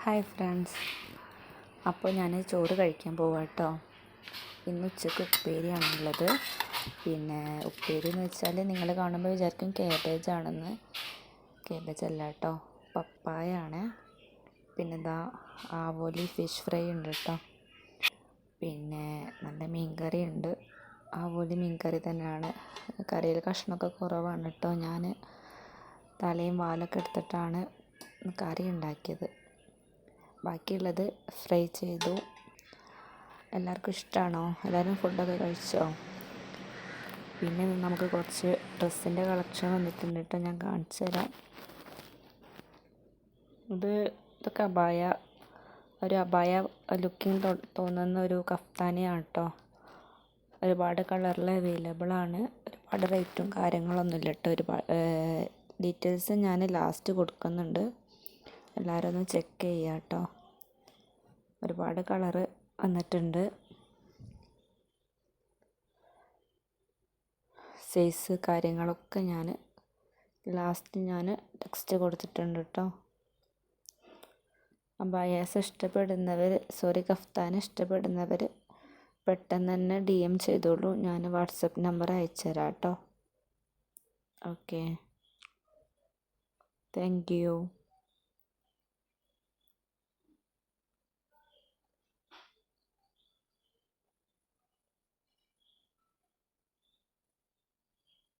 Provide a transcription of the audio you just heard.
Hi friends, അപ്പോൾ ഞാൻ ചോറ് കഴിക്കാൻ പോവാം കേട്ടോ. ഇന്ന് ഉച്ചയ്ക്ക് ഉപ്പേരിയാണുള്ളത്. പിന്നെ ഉപ്പേരി എന്ന് വെച്ചാൽ നിങ്ങൾ കാണുമ്പോൾ വിചാരിക്കും ക്യാബേജ് ആണെന്ന്. ക്യാബേജ് അല്ല കേട്ടോ, പപ്പായാണ്. പിന്നെ ഇതാ ആവോലി ഫിഷ് ഫ്രൈ ഉണ്ട് കേട്ടോ. പിന്നെ നല്ല മീൻകറി ഉണ്ട്. ആവോലി മീൻകറി തന്നെയാണ്. കറിയിൽ കഷ്ണമൊക്കെ കുറവാണ് കേട്ടോ. ഞാൻ തലയും വാലൊക്കെ എടുത്തിട്ടാണ് കറി ഉണ്ടാക്കിയത്. ബാക്കിയുള്ളത് ഫ്രൈ ചെയ്തു. എല്ലാവർക്കും ഇഷ്ടമാണോ? എല്ലാവരും ഫുഡൊക്കെ കഴിച്ചോ? പിന്നെ നമുക്ക് കുറച്ച് ഡ്രസ്സിൻ്റെ കളക്ഷൻ വന്നിട്ടുണ്ട് കേട്ടോ, ഞാൻ കാണിച്ചു തരാം. ഇതൊക്കെ ഒരു അബായ ലുക്കിങ് തോന്നുന്ന ഒരു കഫ്താനിയാണ് കേട്ടോ. ഒരുപാട് കളറിൽ അവൈലബിൾ ആണ്. ഒരുപാട് റേറ്റും കാര്യങ്ങളൊന്നുമില്ല കേട്ടോ. ഡീറ്റെയിൽസ് ഞാൻ ലാസ്റ്റ് കൊടുക്കുന്നുണ്ട്. എല്ലാവരും ഒന്ന് ചെക്ക് ചെയ്യുക കേട്ടോ. ഒരുപാട് കളറ് വന്നിട്ടുണ്ട്. സൈസ് കാര്യങ്ങളൊക്കെ ഞാൻ ലാസ്റ്റ് ടെക്സ്റ്റ് കൊടുത്തിട്ടുണ്ട് കേട്ടോ. അബായാസ് കഫ്താൻ ഇഷ്ടപ്പെടുന്നവർ പെട്ടെന്ന് തന്നെ DM ചെയ്തോളൂ. ഞാൻ വാട്സപ്പ് നമ്പർ അയച്ചു തരാം കേട്ടോ. Okay, thank you.